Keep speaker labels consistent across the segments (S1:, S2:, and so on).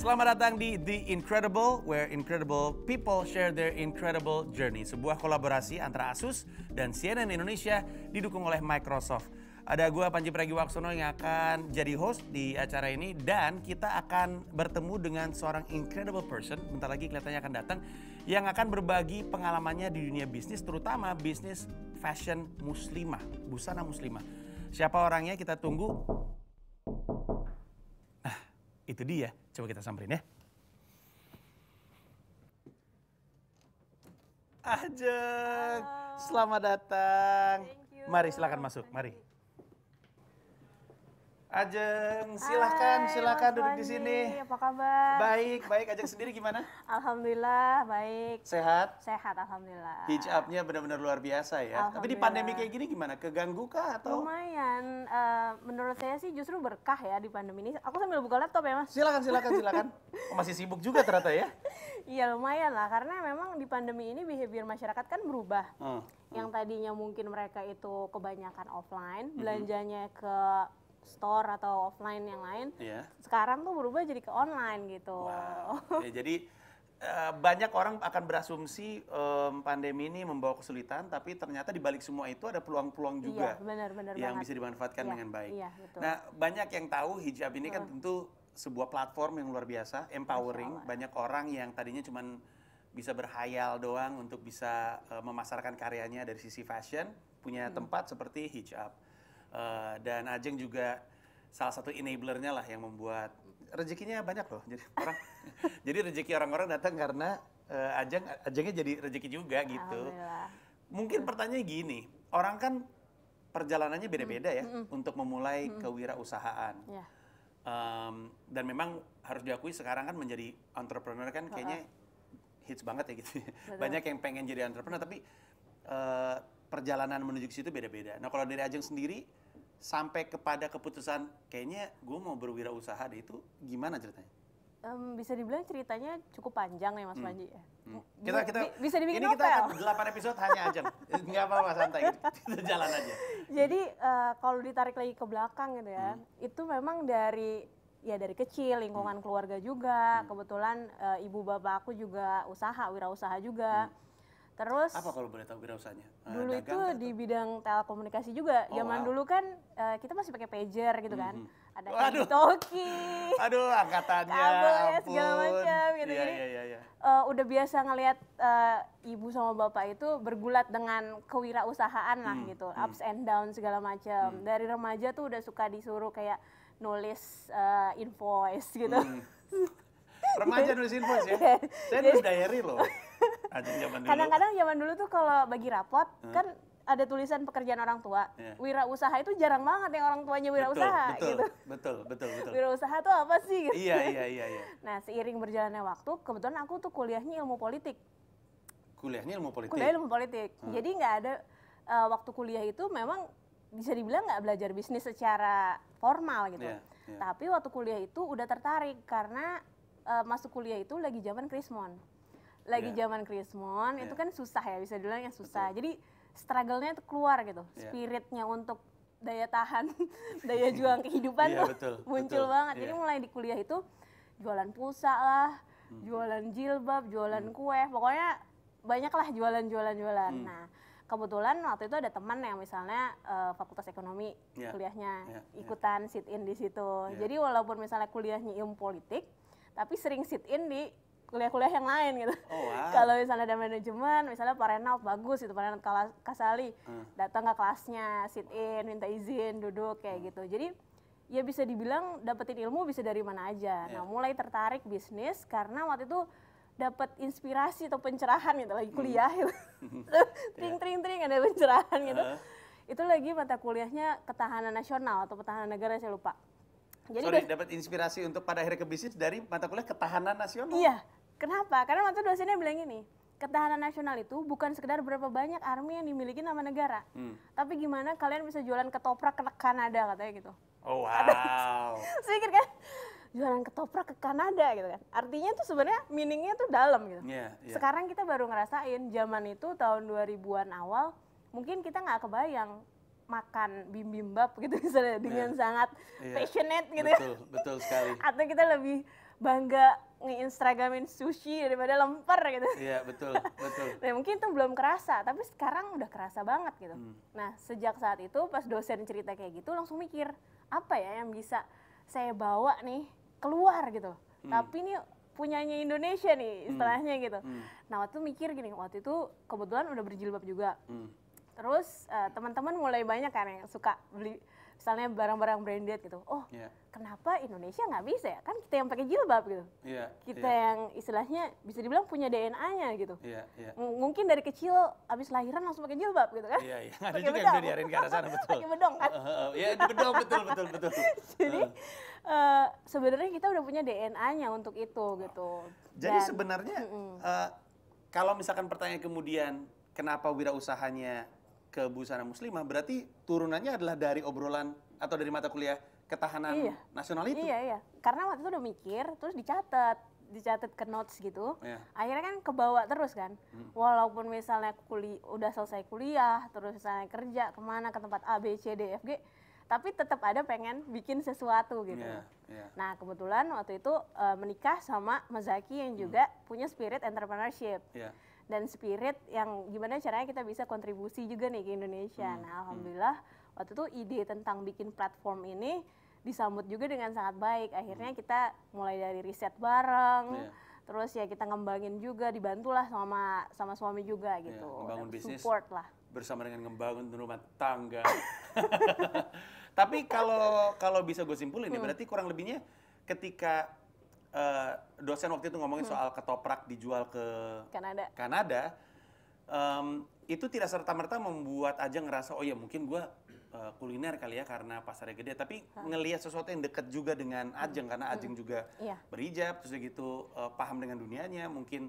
S1: Selamat datang di The Incredible, where incredible people share their incredible journey. Sebuah kolaborasi antara Asus dan CNN Indonesia didukung oleh Microsoft. Ada gue Panji Pragiwaksono yang akan jadi host di acara ini dan kita akan bertemu dengan seorang incredible person, bentar lagi kelihatannya akan datang, yang akan berbagi pengalamannya di dunia bisnis, terutama bisnis fashion muslimah, busana muslimah. Siapa orangnya kita tunggu. Nah, itu dia. Coba kita samperin ya. Ajeng, selamat datang. Mari silakan masuk, mari. Ajeng, silakan duduk di sini.
S2: Apa kabar?
S1: Baik. Ajeng sendiri gimana?
S2: Alhamdulillah baik.
S1: Sehat?
S2: Sehat alhamdulillah.
S1: Hijabnya benar-benar luar biasa ya. Tapi di pandemi kayak gini gimana? Keganggu kah atau?
S2: Lumayan. Menurut saya sih justru berkah ya di pandemi ini. Aku sambil buka laptop ya Mas.
S1: Silakan. Oh, masih sibuk juga ternyata ya?
S2: Iya lumayan lah karena memang di pandemi ini behavior masyarakat kan berubah. Yang tadinya mungkin mereka itu kebanyakan offline, belanjanya ke store atau offline yang lain, sekarang tuh berubah jadi ke online gitu.
S1: Wow. Ya, jadi banyak orang akan berasumsi pandemi ini membawa kesulitan, tapi ternyata di balik semua itu ada peluang-peluang juga
S2: benar
S1: yang
S2: banget.
S1: bisa dimanfaatkan dengan baik.
S2: Iya, betul.
S1: Nah, banyak yang tahu hijab ini kan tentu sebuah platform yang luar biasa, empowering. Banyak orang yang tadinya cuma bisa berhayal doang untuk bisa memasarkan karyanya dari sisi fashion, punya tempat seperti hijab. Dan Ajeng juga salah satu enablernya lah yang membuat rezekinya banyak loh. Jadi rezeki orang-orang datang karena Ajengnya jadi rezeki juga gitu. Mungkin pertanyaannya gini, orang kan perjalanannya beda-beda ya untuk memulai kewirausahaan. Dan memang harus diakui sekarang kan menjadi entrepreneur kan kayaknya hits banget ya gitu. Banyak yang pengen jadi entrepreneur tapi perjalanan menuju ke situ beda-beda. Nah kalau dari Ajeng sendiri sampai kepada keputusan kayaknya gue mau berwirausaha deh, itu gimana ceritanya?
S2: Bisa dibilang ceritanya cukup panjang ya Mas Panji.
S1: Kita
S2: bisa dibikin
S1: ini
S2: novel.
S1: Kita akan 8 episode hanya Ajeng. Nggak apa-apa, santai gitu. Kita jalan aja.
S2: Jadi kalau ditarik lagi ke belakang gitu ya, itu memang dari kecil lingkungan keluarga juga. Kebetulan ibu bapak aku juga wirausaha juga. Terus
S1: apa kalau boleh tahu wirausahanya?
S2: Dulu itu di bidang telekomunikasi juga. Zaman dulu kan kita masih pakai pager gitu kan. Ada talkie.
S1: Aduh, angkatannya.
S2: Kabel ya segala macam gitu.
S1: Iya,
S2: Jadi
S1: iya.
S2: udah biasa ngelihat ibu sama bapak itu bergulat dengan kewirausahaan lah gitu. Ups and down segala macam. Dari remaja tuh udah suka disuruh kayak nulis invoice gitu.
S1: Remaja nulis invoice ya? Saya nulis diary loh.
S2: Kadang-kadang zaman dulu tuh kalau bagi rapot kan ada tulisan pekerjaan orang tua. Wirausaha itu jarang banget yang orang tuanya wirausaha gitu.
S1: Betul.
S2: Wirausaha tuh apa sih? Gitu.
S1: Iya.
S2: Nah seiring berjalannya waktu, kebetulan aku tuh kuliahnya ilmu politik.
S1: Kuliahnya ilmu politik?
S2: Jadi nggak ada waktu kuliah itu memang bisa dibilang nggak belajar bisnis secara formal gitu. Tapi waktu kuliah itu udah tertarik karena masuk kuliah itu lagi zaman Krismon. Itu kan susah ya, bisa dibilang yang susah. Jadi struggle-nya itu keluar gitu. Spiritnya untuk daya tahan, daya juang kehidupan muncul banget. Jadi mulai di kuliah itu jualan pulsa lah, jualan jilbab, jualan kue, pokoknya banyak lah jualan. Nah, kebetulan waktu itu ada teman yang misalnya fakultas ekonomi kuliahnya, ikutan sit in di situ. Jadi walaupun misalnya kuliahnya ilmu politik, tapi sering sit in di kuliah-kuliah yang lain gitu. Kalau misalnya ada manajemen, misalnya Pak Renald bagus itu, Pak Renald Kasali, datang ke kelasnya, sit in, minta izin, duduk kayak gitu. Jadi ya bisa dibilang dapetin ilmu bisa dari mana aja. Nah mulai tertarik bisnis karena waktu itu dapat inspirasi atau pencerahan gitu lagi kuliah gitu. Tring ada pencerahan gitu. Itu lagi mata kuliahnya ketahanan nasional atau pertahanan negara, saya lupa.
S1: Jadi dapat inspirasi untuk pada akhirnya ke bisnis dari mata kuliah ketahanan nasional.
S2: Iya. Kenapa? Karena waktu dosennya bilang gini, ketahanan nasional itu bukan sekedar berapa banyak army yang dimiliki nama negara, tapi gimana kalian bisa jualan ketoprak ke Kanada katanya gitu.
S1: Oh wow.
S2: Sedikit kan? Jualan ketoprak ke Kanada gitu kan. Artinya tuh sebenarnya meaningnya tuh dalam gitu. Sekarang kita baru ngerasain, zaman itu tahun 2000-an awal, mungkin kita nggak kebayang makan bibimbap gitu misalnya dengan sangat passionate gitu.
S1: Betul sekali.
S2: Atau kita lebih bangga nge-instagramin sushi daripada lemper gitu.
S1: Iya, betul.
S2: Nah, mungkin itu belum kerasa, tapi sekarang udah kerasa banget gitu. Nah, sejak saat itu pas dosen cerita kayak gitu langsung mikir, apa ya yang bisa saya bawa nih keluar gitu. Tapi ini punyanya Indonesia nih istilahnya gitu. Nah, waktu itu mikir gini, waktu itu kebetulan udah berjilbab juga. Terus teman-teman mulai banyak kan yang suka beli misalnya barang-barang branded gitu. Kenapa Indonesia nggak bisa ya? Kan kita yang pakai jilbab gitu. Kita yang istilahnya bisa dibilang punya DNA-nya gitu. Mungkin dari kecil abis lahiran langsung pakai jilbab gitu kan.
S1: Ada juga yang udah diarahin ke arah sana, betul.
S2: Pakai bedong kan.
S1: Iya, itu betul.
S2: Jadi sebenarnya kita udah punya DNA-nya untuk itu gitu.
S1: Jadi sebenarnya kalau misalkan pertanyaan kemudian kenapa wirausahanya ke busana muslimah, berarti turunannya adalah dari obrolan atau dari mata kuliah ketahanan nasional itu?
S2: Iya. Karena waktu itu udah mikir, terus dicatat ke notes gitu. Akhirnya kan kebawa terus kan. Walaupun misalnya udah selesai kuliah, terus misalnya kerja kemana, ke tempat A, B, C, D, F, G, tapi tetap ada pengen bikin sesuatu gitu. Nah, kebetulan waktu itu menikah sama Mas Zaki yang juga punya spirit entrepreneurship. Dan spirit yang gimana caranya kita bisa kontribusi juga nih ke Indonesia. Nah, alhamdulillah waktu itu ide tentang bikin platform ini disambut juga dengan sangat baik. Akhirnya kita mulai dari riset bareng, terus ya kita ngembangin juga, dibantulah sama suami juga gitu.
S1: Membangun bisnis
S2: support lah.
S1: Bersama dengan membangun rumah tangga. Tapi kalau bisa gue simpulin ya, berarti kurang lebihnya ketika dosen waktu itu ngomongin soal ketoprak dijual ke Kanada, itu tidak serta-merta membuat Ajeng ngerasa, oh ya mungkin gue kuliner kali ya karena pasarnya gede, tapi ngelihat sesuatu yang dekat juga dengan Ajeng karena Ajeng juga berhijab, terus gitu paham dengan dunianya, mungkin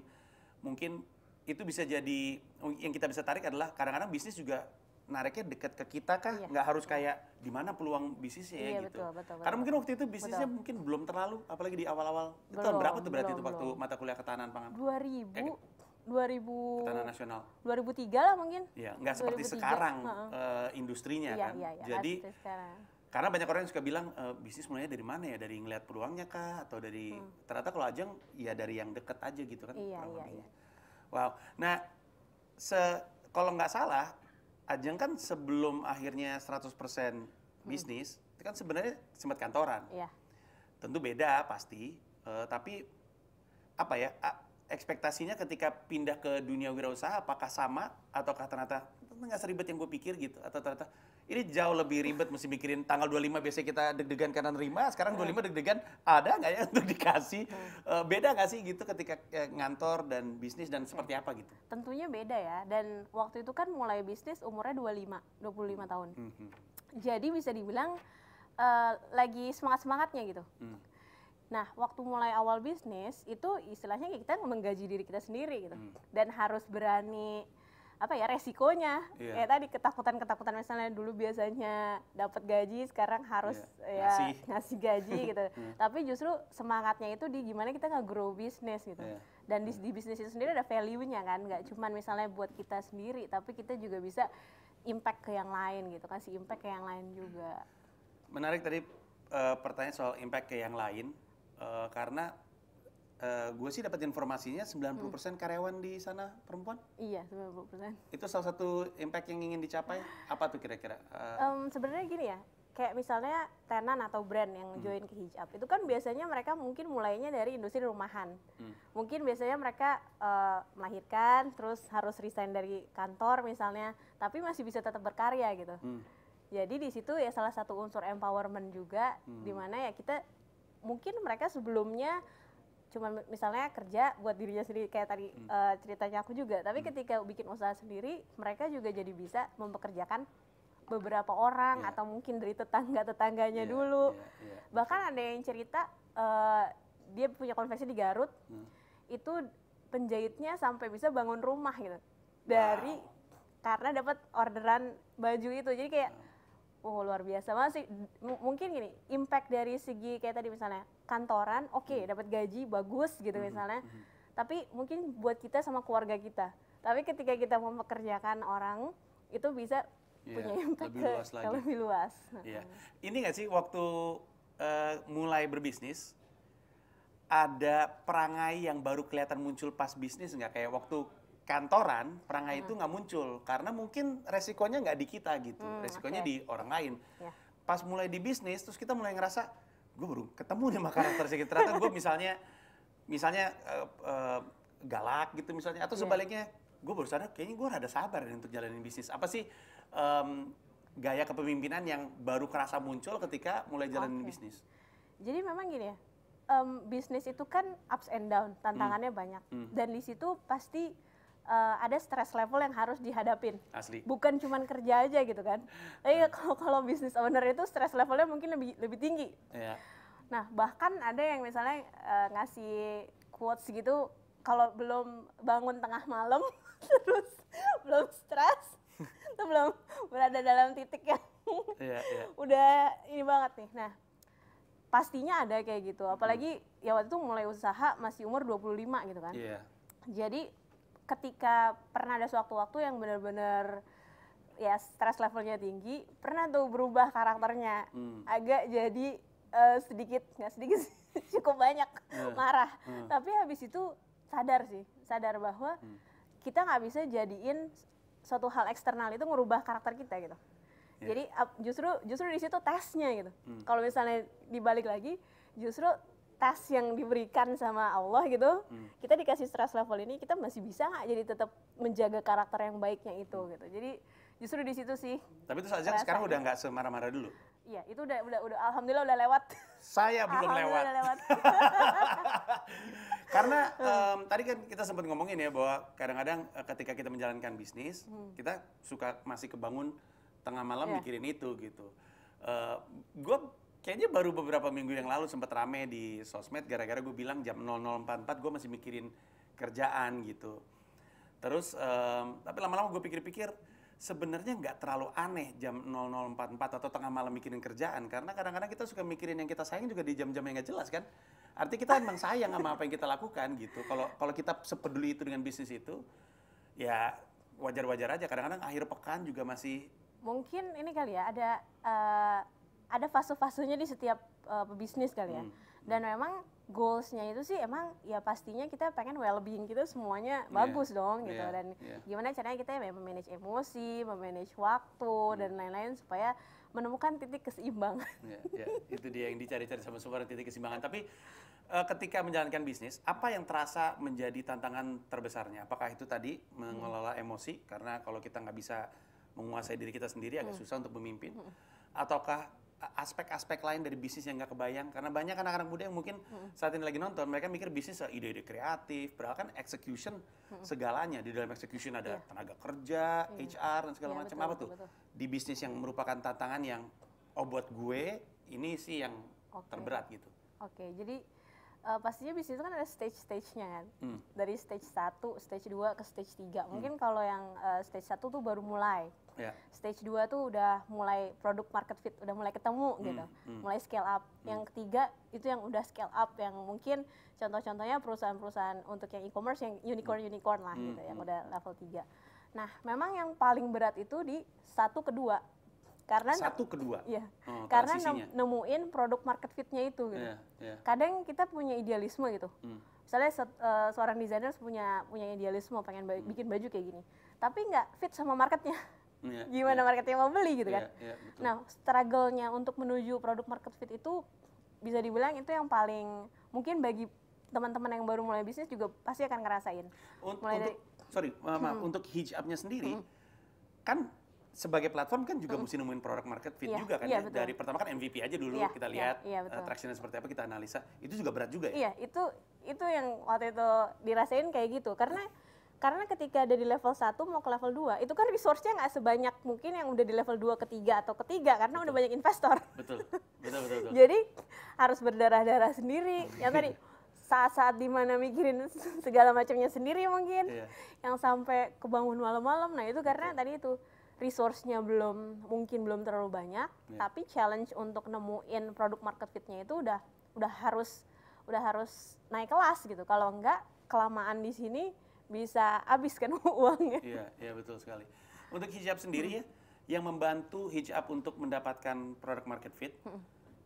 S1: itu bisa jadi yang kita bisa tarik adalah kadang-kadang bisnis juga nariknya dekat ke kita kah? Nggak harus kayak di mana peluang bisnisnya ya gitu.
S2: Betul.
S1: Karena mungkin waktu itu bisnisnya mungkin belum terlalu, apalagi di awal-awal. Itu tahun berapa tuh berarti itu waktu mata kuliah ketahanan pangan?
S2: 2000
S1: Ketahanan nasional.
S2: 2003 lah mungkin.
S1: Iya, nggak seperti sekarang industrinya kan. Jadi karena banyak orang yang suka bilang bisnis mulainya dari mana ya? Dari ngeliat peluangnya kah? Atau dari ternyata kalau Ajeng ya dari yang deket aja gitu kan.
S2: Iya.
S1: Wow. Nah, kalau nggak salah Ajeng kan sebelum akhirnya 100% bisnis, itu kan sebenarnya sempat kantoran. Tentu beda pasti, tapi apa ya, ekspektasinya ketika pindah ke dunia wirausaha apakah sama ataukah ternyata nggak seribet yang gue pikir gitu, atau ternyata ini jauh lebih ribet, mesti mikirin tanggal 25 biasanya kita deg-degan karena nerima, sekarang 25 deg-degan ada nggak ya untuk dikasih, beda nggak sih gitu ketika ngantor dan bisnis dan seperti apa gitu?
S2: Tentunya beda ya, dan waktu itu kan mulai bisnis umurnya 25 tahun. Jadi bisa dibilang lagi semangat-semangatnya gitu. Nah, waktu mulai awal bisnis itu istilahnya kita menggaji diri kita sendiri gitu. Dan harus berani resikonya. Kayak tadi ketakutan misalnya dulu biasanya dapat gaji, sekarang harus ngasih gaji gitu. Tapi justru semangatnya itu di gimana kita nge-grow bisnis gitu. Dan di bisnis itu sendiri ada value-nya kan, nggak cuma misalnya buat kita sendiri, tapi kita juga bisa impact ke yang lain gitu, kasih impact ke yang lain juga.
S1: Menarik tadi pertanyaan soal impact ke yang lain. Karena gue sih dapat informasinya 90% karyawan di sana perempuan.
S2: Iya, 90%.
S1: Itu salah satu impact yang ingin dicapai. Apa tuh kira-kira?
S2: Sebenarnya gini ya, kayak misalnya tenan atau brand yang join ke hijab, itu kan biasanya mereka mungkin mulainya dari industri rumahan. Mungkin biasanya mereka melahirkan, terus harus resign dari kantor misalnya, tapi masih bisa tetap berkarya gitu. Jadi di situ ya salah satu unsur empowerment juga, di mana ya kita mungkin mereka sebelumnya cuma misalnya kerja buat dirinya sendiri kayak tadi ceritanya aku juga, tapi ketika bikin usaha sendiri mereka juga jadi bisa mempekerjakan beberapa orang atau mungkin dari tetangganya dulu. Bahkan ada yang cerita dia punya konveksi di Garut, itu penjahitnya sampai bisa bangun rumah gitu dari karena dapat orderan baju itu. Jadi kayak luar biasa masih. Mungkin gini, impact dari segi kayak tadi misalnya kantoran, dapat gaji bagus gitu misalnya, tapi mungkin buat kita sama keluarga kita. Tapi ketika kita mempekerjakan orang itu bisa punya impact lebih luas.
S1: Ini nggak sih waktu mulai berbisnis, ada perangai yang baru kelihatan muncul pas bisnis nggak? Kayak waktu kantoran, perangai itu nggak muncul. Karena mungkin resikonya nggak di kita gitu. Resikonya di orang lain. Yeah. Pas mulai di bisnis, terus kita mulai ngerasa, gue baru ketemu nih sama karakter sedikit. Ternyata gue misalnya galak gitu misalnya. Atau sebaliknya, gue baru sadar kayaknya gue rada sabar untuk jalanin bisnis. Apa sih gaya kepemimpinan yang baru kerasa muncul ketika mulai jalanin bisnis?
S2: Jadi memang gini ya, bisnis itu kan ups and down, tantangannya banyak. Dan di situ pasti ada stress level yang harus dihadapin.
S1: Asli.
S2: Bukan cuma kerja aja gitu kan. Tapi kalau bisnis owner itu stress levelnya mungkin lebih tinggi.
S1: Yeah.
S2: Nah, bahkan ada yang misalnya ngasih quotes gitu, kalau belum bangun tengah malam, terus belum stres, itu belum berada dalam titik yang udah ini banget nih. Nah, pastinya ada kayak gitu. Apalagi ya waktu itu mulai usaha masih umur 25 gitu kan.
S1: Yeah.
S2: Jadi ketika pernah ada sewaktu-waktu yang benar-benar ya stres levelnya tinggi, pernah tuh berubah karakternya. Agak jadi nggak sedikit cukup banyak marah. Tapi habis itu sadar bahwa kita nggak bisa jadiin suatu hal eksternal itu merubah karakter kita gitu. Yeah. Jadi justru di situ tesnya gitu. Kalau misalnya dibalik lagi, justru tes yang diberikan sama Allah gitu, kita dikasih stress level ini, kita masih bisa nggak jadi tetap menjaga karakter yang baiknya itu gitu. Jadi justru di situ sih.
S1: Tapi itu saja sekarang udah nggak semarah-marah dulu.
S2: Iya, itu udah alhamdulillah udah lewat.
S1: Saya belum lewat. Karena tadi kan kita sempat ngomongin ya bahwa kadang-kadang ketika kita menjalankan bisnis, kita suka masih kebangun tengah malam mikirin itu gitu. Gue kayaknya baru beberapa minggu yang lalu sempat rame di sosmed gara-gara gue bilang jam 00.44 gue masih mikirin kerjaan gitu. Terus tapi lama-lama gue pikir-pikir sebenarnya nggak terlalu aneh jam 00.44 atau tengah malam mikirin kerjaan, karena kadang-kadang kita suka mikirin yang kita sayang juga di jam-jam yang nggak jelas kan. Artinya kita emang sayang sama apa yang kita lakukan gitu. Kalau kita sepeduli itu dengan bisnis itu, ya wajar-wajar aja. Kadang-kadang akhir pekan juga masih.
S2: Mungkin ini kali ya, ada fase-fasenya di setiap pebisnis kali ya. Dan memang goals-nya itu sih emang ya pastinya kita pengen well-being kita semuanya bagus dong gitu. Dan gimana caranya kita memanage emosi, memanage waktu dan lain-lain supaya menemukan titik keseimbangan.
S1: Itu dia yang dicari-cari sama semua titik keseimbangan. Tapi ketika menjalankan bisnis, apa yang terasa menjadi tantangan terbesarnya? Apakah itu tadi mengelola emosi, karena kalau kita nggak bisa menguasai diri kita sendiri agak susah untuk memimpin, ataukah aspek-aspek lain dari bisnis yang nggak kebayang? Karena banyak anak-anak muda yang mungkin saat ini lagi nonton, mereka mikir bisnis ide-ide kreatif, padahal kan execution segalanya. Di dalam execution ada tenaga kerja, HR dan segala macam. Apa tuh di bisnis yang merupakan tantangan yang buat gue ini sih yang terberat gitu?
S2: Jadi pastinya bisnis itu kan ada stage-stage-nya kan. Dari stage 1, stage 2 ke stage 3. Mungkin kalau yang stage 1 tuh baru mulai. Stage 2 tuh udah mulai product market fit, udah mulai ketemu gitu. Mulai scale up. Yang ketiga itu yang udah scale up, yang mungkin contoh-contohnya perusahaan-perusahaan untuk yang e-commerce yang unicorn lah gitu, yang udah level 3. Nah, memang yang paling berat itu di 1 ke 2. Karena
S1: 1 ke 2?
S2: Iya, karena nemuin produk market fit-nya itu gitu. Kadang kita punya idealisme gitu. Misalnya seorang desainer punya idealisme pengen bikin baju kayak gini, tapi nggak fit sama marketnya. Gimana marketnya mau beli gitu kan. Nah, struggle-nya untuk menuju produk market fit itu bisa dibilang itu yang paling mungkin bagi teman-teman yang baru mulai bisnis juga pasti akan ngerasain.
S1: Untuk Hijab-nya sendiri kan sebagai platform kan juga mesti nemuin produk market fit juga kan. Dari pertama kan MVP aja dulu kita lihat traction-nya seperti apa, kita analisa. Itu juga berat juga ya?
S2: Iya, itu yang waktu itu dirasain kayak gitu. Karena ketika ada di level 1 mau ke level 2, itu kan resource-nya nggak sebanyak mungkin yang udah di level 2 ketiga atau ketiga, karena udah banyak investor.
S1: Betul.
S2: Jadi harus berdarah-darah sendiri. Yang tadi saat-saat dimana mikirin segala macamnya sendiri mungkin, yang sampai kebangun malam-malam. Nah itu karena tadi itu resource-nya belum terlalu banyak, tapi challenge untuk nemuin produk market fit-nya itu udah harus naik kelas gitu. Kalau enggak kelamaan di sini bisa habis kan uangnya.
S1: Iya betul sekali. Untuk Hijab sendiri ya, yang membantu Hijab untuk mendapatkan produk market fit,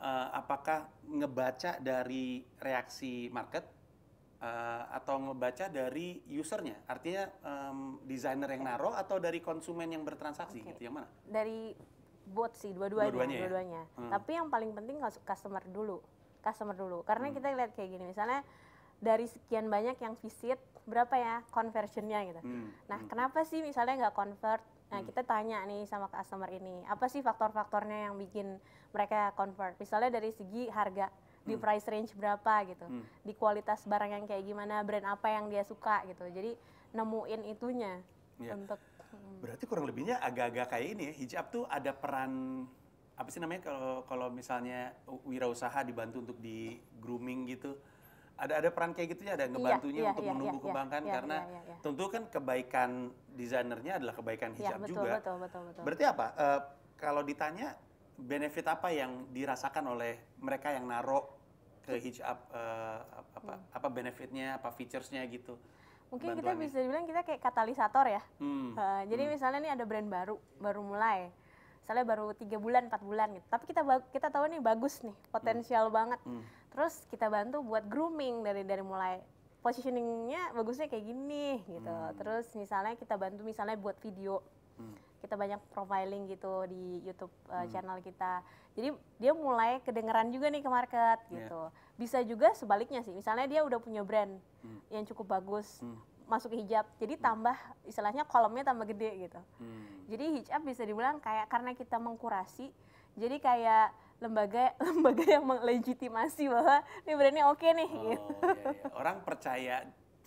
S1: apakah ngebaca dari reaksi market atau ngebaca dari usernya? Artinya desainer yang naruh atau dari konsumen yang bertransaksi gitu, yang mana?
S2: Dari both sih, dua-duanya. Tapi yang paling penting customer dulu. Karena kita lihat kayak gini, misalnya dari sekian banyak yang visit, berapa ya conversionnya gitu. Nah, kenapa sih misalnya nggak convert? Nah, kita tanya nih sama customer ini, apa sih faktor-faktornya yang bikin mereka convert? Misalnya dari segi harga, di price range berapa gitu, di kualitas barang yang kayak gimana, brand apa yang dia suka gitu. Jadi nemuin itunya untuk.
S1: Berarti kurang lebihnya agak-agak kayak ini ya, Hijab tuh ada peran apa sih namanya kalau misalnya wirausaha dibantu untuk di grooming gitu. Ada peran kayak gitu ya, ada ngebantunya untuk menumbuh kembangkan karena tentu kan kebaikan desainernya adalah kebaikan Hijab juga.
S2: Betul.
S1: Berarti apa? Kalau ditanya benefit apa yang dirasakan oleh mereka yang naruh ke Hijab, apa benefitnya, apa featuresnya gitu?
S2: Mungkin kita bisa bilang kita kayak katalisator ya. Jadi misalnya nih ada brand baru mulai. Misalnya baru 3 bulan, 4 bulan gitu. Tapi kita tahu nih bagus nih, potensial banget. Terus kita bantu buat grooming dari mulai positioningnya bagusnya kayak gini gitu. Terus misalnya kita bantu misalnya buat video. Kita banyak profiling gitu di YouTube channel kita. Jadi dia mulai kedengeran juga nih ke market gitu. Bisa juga sebaliknya sih. Misalnya dia udah punya brand yang cukup bagus, masuk ke Hijab. Jadi tambah istilahnya kolomnya tambah gede gitu. Jadi Hijab bisa dibilang kayak karena kita mengkurasi, jadi kayak lembaga yang melegitimasi bahwa ini brandnya oke nih. Gitu.
S1: Iya. Orang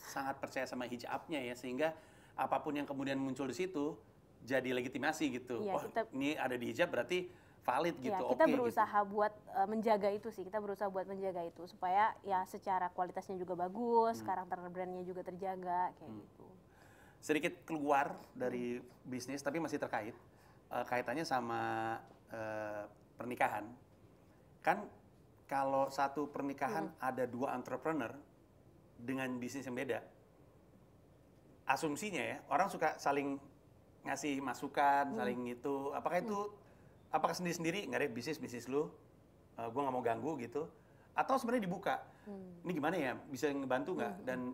S1: sangat percaya sama Hijabnya ya, sehingga apapun yang kemudian muncul di situ jadi legitimasi gitu. Ini ada di Hijab berarti valid gitu.
S2: Ya, kita berusaha gitu. Buat menjaga itu sih. Kita berusaha buat menjaga itu supaya ya secara kualitasnya juga bagus, karakter brandnya juga terjaga kayak gitu.
S1: Sedikit keluar dari bisnis tapi masih terkait kaitannya sama pernikahan. Kan kalau satu pernikahan ada 2 entrepreneur dengan bisnis yang beda, asumsinya ya orang suka saling ngasih masukan, saling gitu. Apakah sendiri-sendiri nggak ada bisnis lu, gue nggak mau ganggu gitu, atau sebenarnya dibuka, ini gimana ya, bisa ngebantu nggak, dan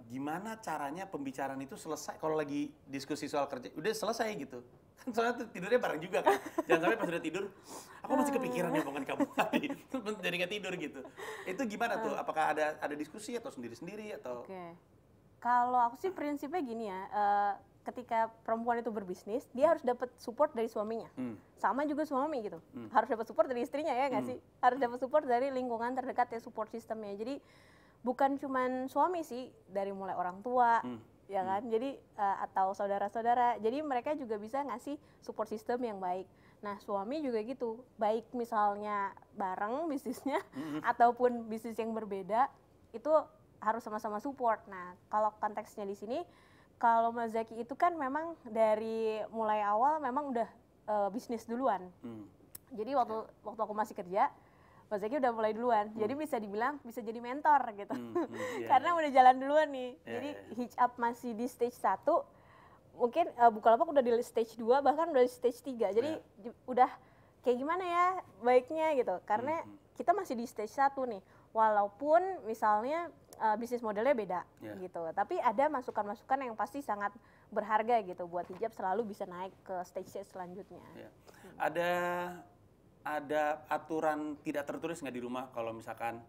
S1: gimana caranya pembicaraan itu selesai kalau lagi diskusi soal kerja, udah selesai gitu, kan soalnya tidurnya bareng juga kan, jangan sampai pas udah tidur, aku masih kepikiran ya omongan kamu tadi, jadi nggak tidur gitu, itu gimana tuh, apakah ada diskusi atau sendiri-sendiri atau?
S2: Kalau aku sih prinsipnya gini ya, ketika perempuan itu berbisnis, dia harus dapat support dari suaminya. Sama juga suami gitu. Harus dapat support dari istrinya ya nggak sih? Harus dapat support dari lingkungan terdekat ya, support sistemnya. Jadi bukan cuman suami sih, dari mulai orang tua, ya kan? Jadi atau saudara-saudara. Jadi mereka juga bisa ngasih support system yang baik. Nah, suami juga gitu. Baik misalnya bareng bisnisnya ataupun bisnis yang berbeda, itu harus sama-sama support. Nah, kalau konteksnya di sini, kalau Mas Zaki itu kan memang dari mulai awal memang udah bisnis duluan. Jadi waktu aku masih kerja, Mas Zaki udah mulai duluan. Jadi bisa dibilang bisa jadi mentor gitu. Karena udah jalan duluan nih. Jadi Hijab masih di stage 1, mungkin Bukalapak udah di stage 2, bahkan udah di stage 3. Jadi udah kayak gimana ya baiknya gitu. Karena kita masih di stage 1 nih. Walaupun misalnya bisnis modelnya beda gitu, tapi ada masukan-masukan yang pasti sangat berharga gitu buat Hijab selalu bisa naik ke stage selanjutnya.
S1: Ada aturan tidak tertulis nggak di rumah kalau misalkan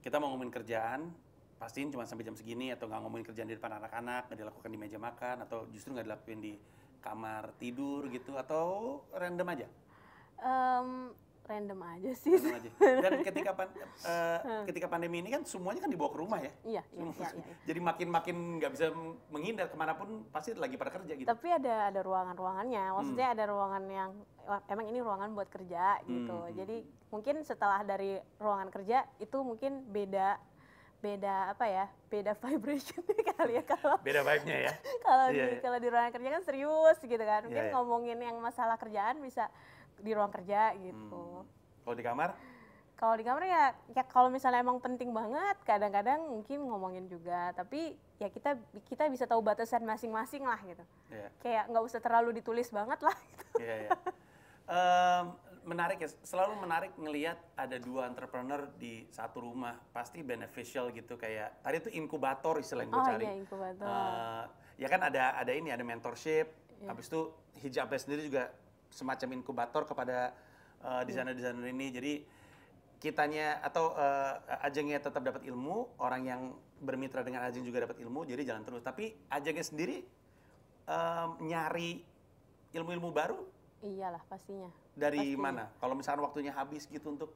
S1: kita mau ngomongin kerjaan, pastiin cuma sampai jam segini, atau nggak ngomongin kerjaan di depan anak-anak, nggak dilakukan di meja makan, atau justru nggak dilakuin di kamar tidur gitu, atau random aja?
S2: Random aja sih.
S1: Dan ketika pandemi ini kan semuanya kan dibawa ke rumah ya.
S2: Iya.
S1: Jadi makin nggak bisa menghindar kemanapun, pasti lagi pada kerja gitu.
S2: Tapi ada ruangan-ruangannya. Maksudnya ada ruangan yang emang ini ruangan buat kerja gitu. Jadi mungkin setelah dari ruangan kerja itu mungkin beda apa ya? Beda vibration kali ya kalau.
S1: Beda vibe-nya ya.
S2: Kalau di ruangan kerja kan serius gitu kan. Mungkin ngomongin yang masalah kerjaan bisa di ruang kerja gitu.
S1: Kalau di kamar?
S2: Kalau di kamar ya kalau misalnya emang penting banget, kadang-kadang mungkin ngomongin juga. Tapi ya kita bisa tahu batasan masing-masing lah gitu. Kayak nggak usah terlalu ditulis banget lah. Gitu.
S1: menarik ya, selalu menarik ngelihat ada dua entrepreneur di satu rumah, pasti beneficial gitu. Kayak tadi itu inkubator istilah yang gue cari.
S2: Iya, inkubator.
S1: Ya kan ada ini, ada mentorship. Habis itu Hijabnya sendiri juga semacam inkubator kepada desainer-desainer ini. Jadi kitanya atau Ajengnya tetap dapat ilmu, orang yang bermitra dengan Ajeng juga dapat ilmu, jadi jalan terus. Tapi Ajengnya sendiri nyari ilmu-ilmu baru?
S2: Iyalah pastinya.
S1: Dari mana? Kalau misalnya waktunya habis gitu untuk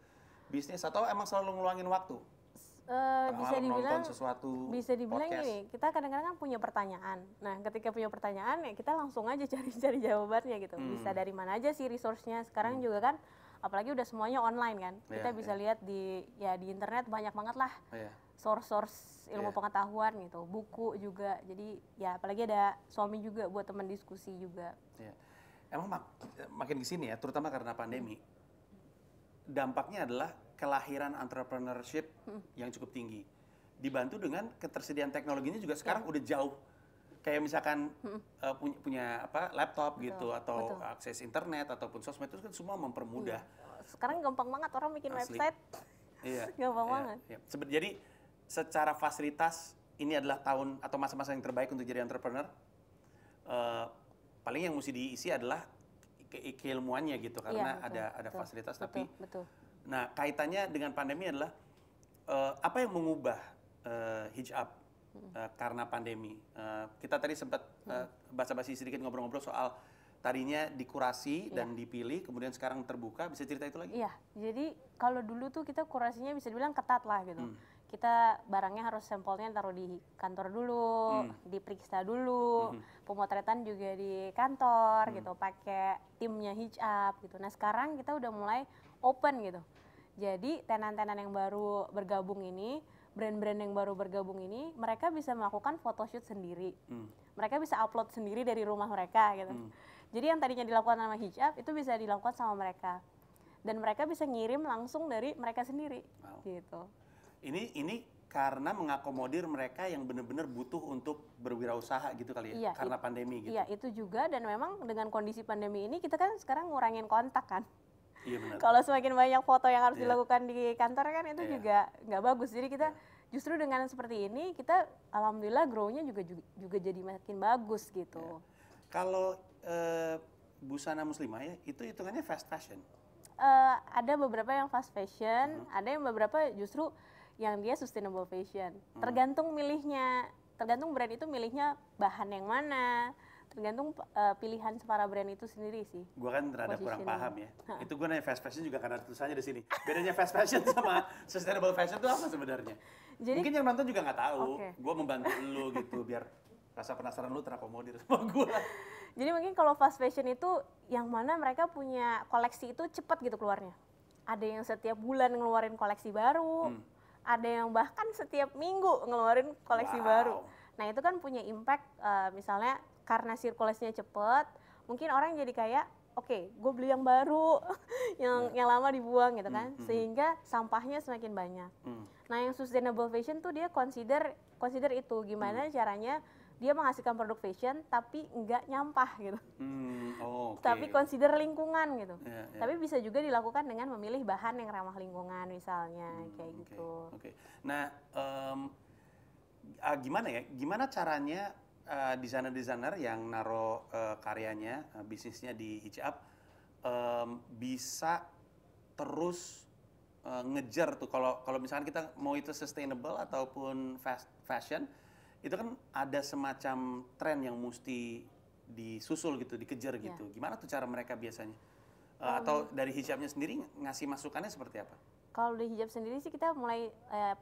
S1: bisnis, atau emang selalu ngeluangin waktu?
S2: Bisa dibilang gini, kita kadang-kadang kan punya pertanyaan. Nah, ketika punya pertanyaan ya kita langsung aja cari jawabannya gitu. Bisa dari mana aja sih resource-nya. Sekarang juga kan apalagi udah semuanya online kan. Kita bisa lihat di internet banyak banget lah. Source ilmu pengetahuan gitu, buku juga. Jadi ya apalagi ada suami juga buat teman diskusi juga.
S1: Emang makin kesini ya, terutama karena pandemi, dampaknya adalah kelahiran entrepreneurship yang cukup tinggi. Dibantu dengan ketersediaan teknologinya juga sekarang udah jauh. Kayak misalkan punya laptop gitu, atau akses internet ataupun sosmed, itu kan semua mempermudah.
S2: Sekarang gampang banget orang bikin website. Gampang banget.
S1: Jadi secara fasilitas ini adalah tahun atau masa-masa yang terbaik untuk jadi entrepreneur. Paling yang mesti diisi adalah keilmuannya gitu, karena ada fasilitas.
S2: Betul.
S1: Nah, kaitannya dengan pandemi adalah apa yang mengubah Hijab karena pandemi? Kita tadi sempat basa-basi sedikit ngobrol-ngobrol soal tadinya dikurasi dan dipilih, kemudian sekarang terbuka. Bisa cerita itu lagi?
S2: Iya, jadi kalau dulu tuh kita kurasinya bisa dibilang ketat lah gitu. Kita barangnya harus sampelnya taruh di kantor dulu, diperiksa dulu, pemotretan juga di kantor gitu, pakai timnya Hijab gitu. Nah sekarang kita udah mulai open gitu. Jadi tenan-tenan yang baru bergabung ini, brand-brand yang baru bergabung ini, mereka bisa melakukan photoshoot sendiri. Mereka bisa upload sendiri dari rumah mereka gitu. Jadi yang tadinya dilakukan sama Hijab itu bisa dilakukan sama mereka. Dan mereka bisa ngirim langsung dari mereka sendiri gitu.
S1: Ini karena mengakomodir mereka yang benar-benar butuh untuk berwirausaha gitu kali ya, karena pandemi gitu.
S2: Iya, itu juga, dan memang dengan kondisi pandemi ini kita kan sekarang ngurangin kontak kan.
S1: Iya benar.
S2: Kalau semakin banyak foto yang harus dilakukan di kantor kan itu juga nggak bagus. Jadi kita justru dengan seperti ini kita alhamdulillah grow-nya juga jadi makin bagus gitu.
S1: Kalau busana muslimah ya, itu hitungannya fast fashion?
S2: Ada beberapa yang fast fashion, ada yang beberapa justru yang dia sustainable fashion. Tergantung milihnya, tergantung brand itu milihnya bahan yang mana, tergantung pilihan para brand itu sendiri sih.
S1: Gue kan rada kurang paham ya. Itu gue nanya fast fashion juga karena tulisannya di sini. Bedanya fast fashion sama sustainable fashion itu apa sebenarnya? Jadi, mungkin yang nonton juga nggak tahu. Gue membantu lu gitu biar rasa penasaran lu terakomodir sama gue.
S2: Jadi mungkin kalau fast fashion itu yang mana mereka punya koleksi itu cepat gitu keluarnya. Ada yang setiap bulan ngeluarin koleksi baru. Ada yang bahkan setiap minggu ngeluarin koleksi baru. Nah itu kan punya impact, misalnya karena sirkulasinya cepet, mungkin orang jadi kayak, oke, gue beli yang baru, yang lama dibuang gitu kan, sehingga sampahnya semakin banyak. Nah yang sustainable fashion tuh dia consider itu, gimana caranya dia menghasilkan produk fashion tapi nggak nyampah gitu. Tapi consider lingkungan gitu. Tapi bisa juga dilakukan dengan memilih bahan yang ramah lingkungan misalnya, kayak gitu.
S1: Nah, gimana caranya desainer-desainer yang naruh karyanya, bisnisnya di Hijab bisa terus ngejar tuh, kalau misalkan kita mau itu sustainable ataupun fast fashion, itu kan ada semacam tren yang mesti disusul gitu, dikejar gitu. Gimana tuh cara mereka biasanya? Atau dari Hijabnya sendiri ngasih masukannya seperti apa?
S2: Kalau di Hijab sendiri sih kita mulai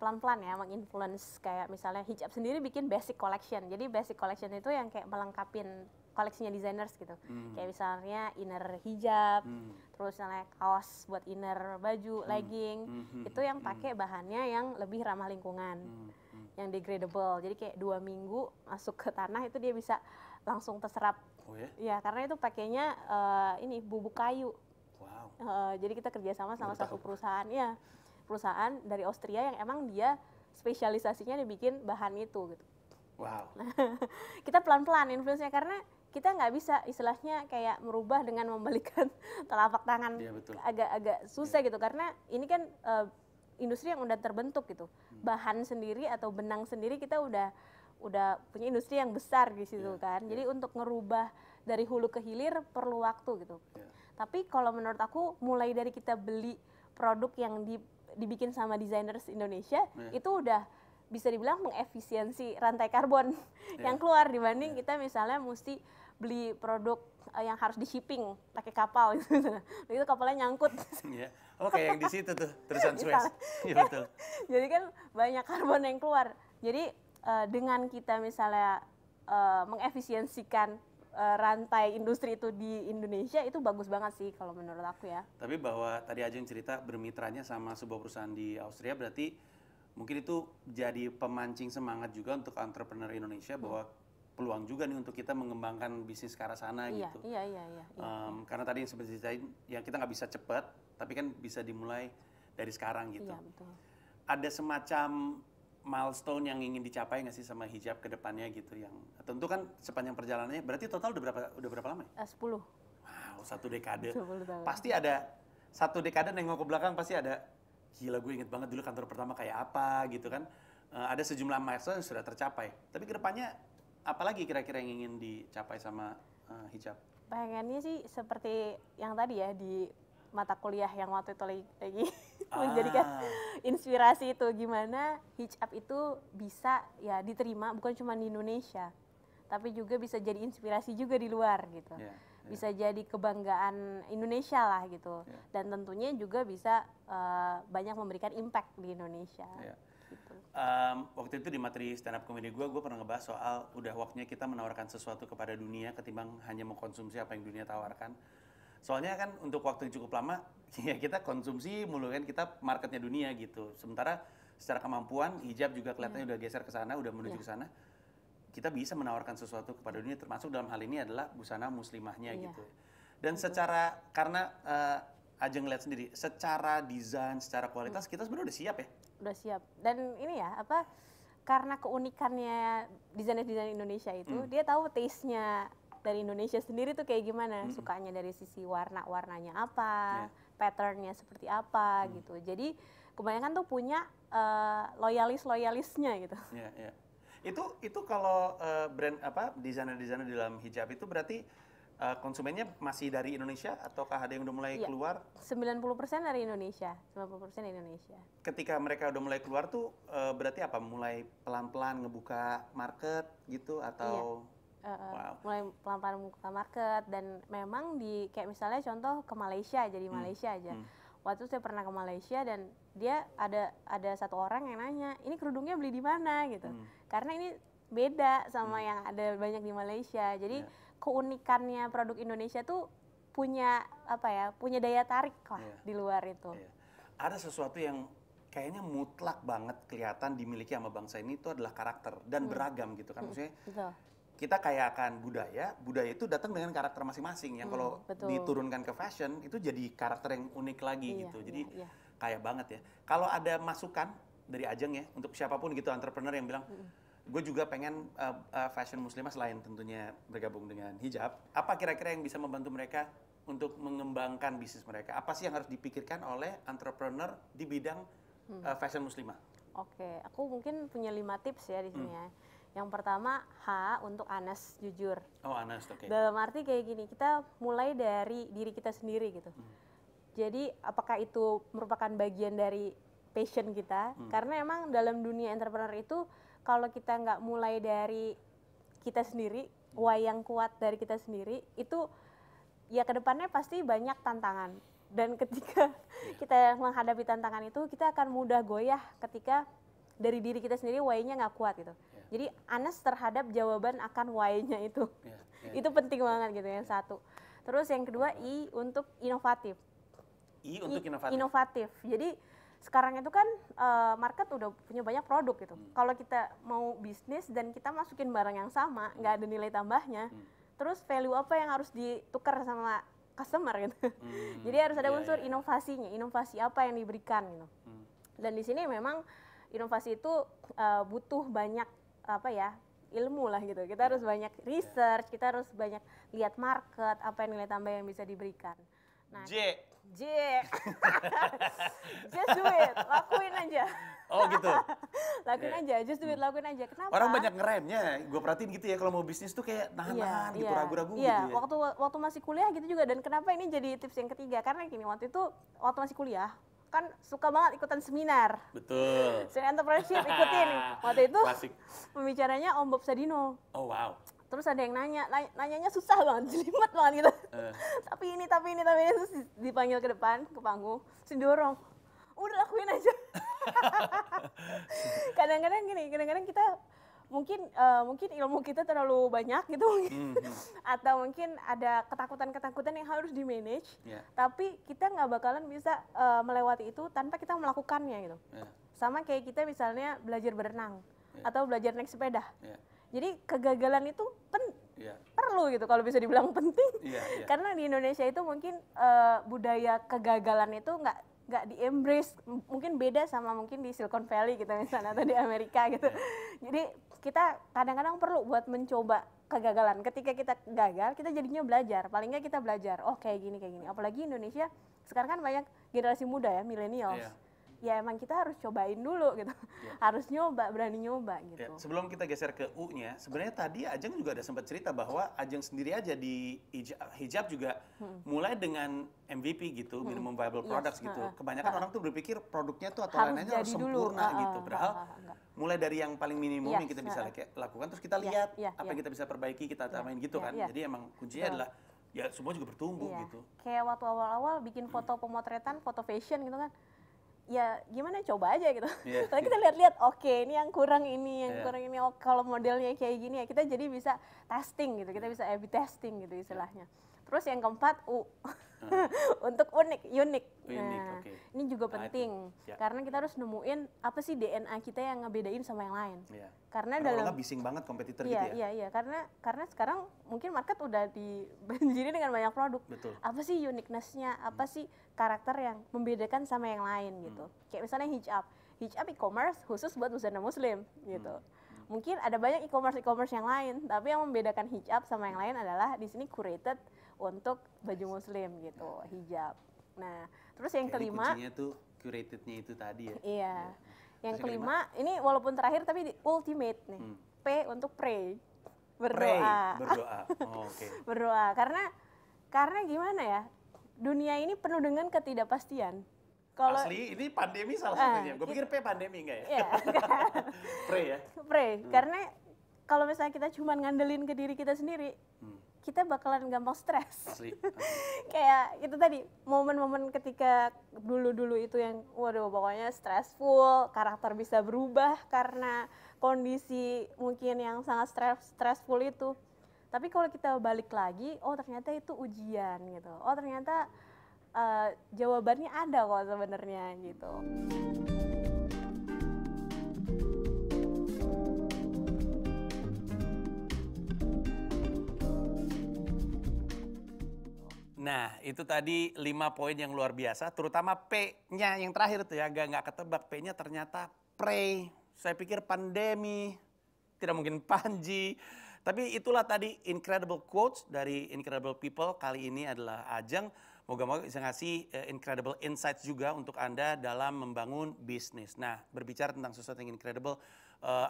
S2: pelan-pelan ya menginfluence, kayak misalnya Hijab sendiri bikin basic collection. Jadi basic collection itu yang kayak melengkapin koleksinya designers gitu. Kayak misalnya inner hijab, terus misalnya kaos buat inner baju, legging, itu yang pakai bahannya yang lebih ramah lingkungan. Yang degradable, jadi kayak 2 minggu masuk ke tanah itu dia bisa langsung terserap. Ya karena itu pakainya ini bubuk kayu. Jadi kita kerjasama sama satu perusahaan dari Austria yang emang dia spesialisasinya dibikin bahan itu gitu. Nah, kita pelan-pelan influence-nya karena kita nggak bisa istilahnya kayak merubah dengan membalikan telapak tangan, agak susah gitu, karena ini kan industri yang udah terbentuk gitu, bahan sendiri atau benang sendiri kita udah punya industri yang besar di situ kan, jadi untuk ngerubah dari hulu ke hilir perlu waktu gitu. Tapi kalau menurut aku mulai dari kita beli produk yang dibikin sama designers Indonesia, itu udah bisa dibilang mengefisiensi rantai karbon yang keluar dibanding kita misalnya mesti beli produk yang harus di shipping pakai kapal gitu. Itu kapalnya nyangkut.
S1: Oh, kayak yang di situ tuh, terusan Suez. Iya betul.
S2: Jadi kan banyak karbon yang keluar. Jadi dengan kita misalnya mengefisiensikan rantai industri itu di Indonesia, itu bagus banget sih kalau menurut aku ya.
S1: Tapi bahwa tadi Ajeng cerita bermitranya sama sebuah perusahaan di Austria, berarti mungkin itu jadi pemancing semangat juga untuk entrepreneur Indonesia bahwa peluang juga nih untuk kita mengembangkan bisnis ke arah sana gitu.
S2: Iya.
S1: Karena tadi yang seperti ceritain, ya kita nggak bisa cepat, tapi kan bisa dimulai dari sekarang gitu.
S2: Iya, betul.
S1: Ada semacam milestone yang ingin dicapai nggak sih sama hijab ke depannya gitu, yang tentu kan sepanjang perjalanannya, berarti total udah berapa lama ya?
S2: 10.
S1: Wow, 1 dekade.
S2: 10 tahun.
S1: Pasti ada 1 dekade nengok ke belakang, pasti ada, gila gue inget banget dulu kantor pertama kayak apa gitu kan. Ada sejumlah milestone yang sudah tercapai. Tapi ke depannya apalagi kira-kira yang ingin dicapai sama hijab?
S2: Pengennya sih seperti yang tadi ya, di mata kuliah yang waktu itu lagi menjadikan inspirasi itu, gimana hijab itu bisa ya diterima bukan cuma di Indonesia, tapi juga bisa jadi inspirasi juga di luar gitu. Bisa jadi kebanggaan Indonesia lah gitu. Dan tentunya juga bisa banyak memberikan impact di Indonesia. Gitu.
S1: Waktu itu di materi stand up comedy gue pernah ngebahas soal udah waktunya kita menawarkan sesuatu kepada dunia ketimbang hanya mengkonsumsi apa yang dunia tawarkan. Soalnya kan untuk waktu yang cukup lama ya kita konsumsi mulu kan, kita marketnya dunia gitu. Sementara secara kemampuan hijab juga kelihatannya udah geser ke sana, udah menuju ke sana. Kita bisa menawarkan sesuatu kepada dunia, termasuk dalam hal ini adalah busana muslimahnya gitu. Dan secara, karena Ajeng lihat sendiri, secara desain, secara kualitas kita sebenarnya udah siap ya?
S2: Udah siap. Dan ini ya, karena keunikannya desainer-desainer Indonesia itu, dia tahu taste-nya dari Indonesia sendiri tuh kayak gimana, sukanya dari sisi warnanya apa, patternnya seperti apa gitu. Jadi kebanyakan tuh punya loyalisnya gitu.
S1: Itu kalau brand desainer-desainer di dalam hijab itu berarti konsumennya masih dari Indonesia ataukah ada yang udah mulai keluar?
S2: 90% dari Indonesia, 90% Indonesia.
S1: Ketika mereka udah mulai keluar tuh berarti apa? Mulai pelan-pelan ngebuka market gitu atau?
S2: Mulai pelan-pelan membuka market, dan memang di kayak misalnya contoh ke Malaysia, jadi Malaysia aja. Waktu saya pernah ke Malaysia dan dia ada satu orang yang nanya, ini kerudungnya beli di mana gitu. Karena ini beda sama yang ada banyak di Malaysia. Jadi keunikannya produk Indonesia tuh punya punya daya tarik lah di luar itu.
S1: Ada sesuatu yang kayaknya mutlak banget kelihatan dimiliki sama bangsa ini, itu adalah karakter dan beragam gitu kan. Maksudnya kita kayak akan budaya itu datang dengan karakter masing-masing yang kalau diturunkan ke fashion itu jadi karakter yang unik lagi gitu. Jadi kaya banget ya. Kalau ada masukan dari Ajeng ya untuk siapapun gitu entrepreneur yang bilang, gue juga pengen fashion muslimah selain tentunya bergabung dengan hijab, apa kira-kira yang bisa membantu mereka untuk mengembangkan bisnis mereka? Apa sih yang harus dipikirkan oleh entrepreneur di bidang fashion muslimah?
S2: Oke, aku mungkin punya 5 tips ya di sini ya. Yang pertama, untuk honest, jujur.
S1: Oh, honest, oke.
S2: Dalam arti kayak gini, kita mulai dari diri kita sendiri gitu. Jadi apakah itu merupakan bagian dari passion kita? Karena emang dalam dunia entrepreneur itu, kalau kita nggak mulai dari kita sendiri, why yang kuat dari kita sendiri, itu ya kedepannya pasti banyak tantangan. Dan ketika kita menghadapi tantangan itu, kita akan mudah goyah ketika dari diri kita sendiri why-nya nggak kuat gitu. Jadi honest terhadap jawaban akan why-nya itu. Itu penting banget gitu, yang satu. Terus yang kedua, untuk inovatif.
S1: Untuk inovatif?
S2: Inovatif. Jadi sekarang itu kan market udah punya banyak produk gitu. Kalau kita mau bisnis dan kita masukin barang yang sama, nggak ada nilai tambahnya, terus value apa yang harus ditukar sama customer gitu. Jadi harus ada unsur inovasinya, inovasi apa yang diberikan gitu. Dan di sini memang inovasi itu butuh banyak ilmu lah gitu. Kita harus banyak research, kita harus banyak lihat market, apa nilai tambah yang bisa diberikan. Nah, J. Just do it, lakuin aja.
S1: Oh gitu.
S2: Lakuin aja, just do it, lakuin aja. Kenapa?
S1: Orang banyak ngeremnya, gue perhatiin gitu ya, kalau mau bisnis tuh kayak nahan-nahan gitu, ragu-ragu gitu ya.
S2: Waktu masih kuliah gitu juga, dan kenapa ini jadi tips yang ketiga, karena gini, waktu masih kuliah, kan suka banget ikutan seminar.
S1: Betul.
S2: Seminar entrepreneurship ikutin. Waktu itu pembicaranya Om Bob Sadino.
S1: Oh wow.
S2: Terus ada yang nanyanya susah banget, jelimet banget gitu. Tapi ini, terus dipanggil ke depan, ke panggung, terus didorong. Udah lakuin aja. Kadang-kadang kita mungkin ilmu kita terlalu banyak gitu mungkin. Atau mungkin ada ketakutan yang harus di manage, tapi kita nggak bakalan bisa melewati itu tanpa kita melakukannya gitu. Sama kayak kita misalnya belajar berenang atau belajar naik sepeda. Jadi kegagalan itu perlu gitu, kalau bisa dibilang penting. Karena di Indonesia itu mungkin budaya kegagalan itu nggak di-embrace, mungkin beda sama mungkin di Silicon Valley gitu misalnya, atau di Amerika gitu. Jadi kita kadang-kadang perlu buat mencoba kegagalan. Ketika kita gagal, kita jadinya belajar. Paling nggak kita belajar, oh kayak gini. Apalagi Indonesia sekarang kan banyak generasi muda ya, millennials. Ya emang kita harus cobain dulu gitu. Harus berani nyoba gitu.
S1: Sebelum kita geser ke U-nya, sebenarnya tadi Ajeng juga ada sempat cerita bahwa Ajeng sendiri aja di hijab juga mulai dengan MVP gitu, minimum viable products gitu. Kebanyakan orang tuh berpikir produknya tuh atau lainnya harus sempurna gitu. Padahal mulai dari yang paling minimum yang kita bisa lakukan, terus kita lihat apa yang kita bisa perbaiki, kita tambahin gitu kan. Jadi emang kuncinya adalah ya semua juga bertumbuh gitu.
S2: Kayak waktu awal-awal bikin foto pemotretan, foto fashion gitu kan. Ya gimana, coba aja gitu. Tapi kita lihat-lihat, oke ini yang kurang ini, oh, kalau modelnya kayak gini ya kita jadi bisa testing gitu, kita bisa A/B testing gitu istilahnya. Terus yang keempat untuk unik. Nah, ini juga penting karena kita harus nemuin apa sih DNA kita yang ngebedain sama yang lain. Karena dalam
S1: bising banget kompetitor gitu ya.
S2: Iya, karena sekarang mungkin market udah dibanjiri dengan banyak produk.
S1: Betul.
S2: Apa sih uniqueness-nya? Apa sih karakter yang membedakan sama yang lain gitu. Kayak misalnya hijab e-commerce khusus buat busana muslim gitu. Mungkin ada banyak e-commerce yang lain, tapi yang membedakan hijab sama yang lain adalah di sini curated untuk baju muslim gitu, hijab. Nah, terus yang kelima,
S1: kuncinya tuh curatednya itu tadi ya.
S2: Iya. Yang kelima, ini walaupun terakhir tapi ultimate nih. P untuk pray. Berdoa. Berdoa. Karena gimana ya? Dunia ini penuh dengan ketidakpastian.
S1: Asli, ini pandemi salah satunya. Gue pikir P pandemi enggak ya?
S2: Iya.
S1: Pray ya?
S2: Pray, karena kalau misalnya kita cuma ngandelin ke diri kita sendiri, kita bakalan gampang stres.
S1: Asli.
S2: Kayak itu tadi, momen-momen ketika dulu-dulu itu yang, waduh pokoknya stressful, karakter bisa berubah karena kondisi mungkin yang sangat stressful itu. Tapi kalau kita balik lagi, oh ternyata itu ujian gitu. Oh ternyata jawabannya ada kok sebenarnya gitu.
S1: Nah, itu tadi 5 poin yang luar biasa, terutama P-nya yang terakhir tuh ya, nggak ketebak. P-nya ternyata pray. Saya pikir pandemi, tidak mungkin Panji. Tapi itulah tadi incredible quotes dari incredible people. Kali ini adalah Ajeng. Moga-moga bisa ngasih incredible insights juga untuk Anda dalam membangun bisnis. Nah, berbicara tentang sesuatu yang incredible,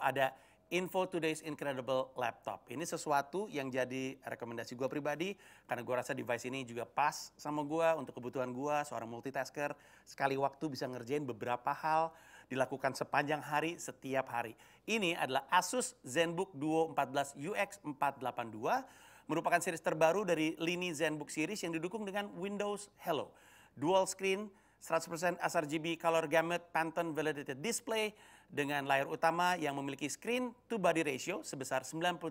S1: ada Info Today's Incredible Laptop. Ini sesuatu yang jadi rekomendasi gue pribadi, karena gue rasa device ini juga pas sama gue untuk kebutuhan gue, seorang multitasker. Sekali waktu bisa ngerjain beberapa hal, dilakukan sepanjang hari, setiap hari. Ini adalah Asus ZenBook Duo 14 UX 482, merupakan series terbaru dari lini ZenBook series yang didukung dengan Windows Hello. Dual screen, 100% sRGB color gamut Pantone validated display dengan layar utama yang memiliki screen to body ratio sebesar 93%.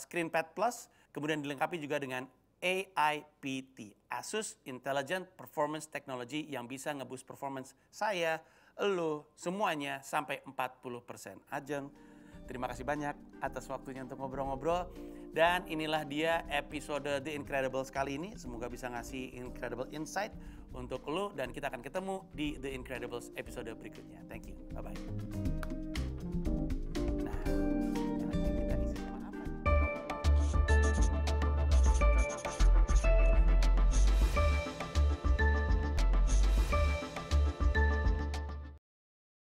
S1: ScreenPad Plus kemudian dilengkapi juga dengan AIPT, Asus Intelligent Performance Technology, yang bisa ngeboost performance saya, lo, semuanya sampai 40%. Ajeng, terima kasih banyak atas waktunya untuk ngobrol-ngobrol. Dan inilah dia episode The Incredibles kali ini. Semoga bisa ngasih incredible insight untuk lo, dan kita akan ketemu di The Incredibles episode berikutnya. Thank you. Bye-bye.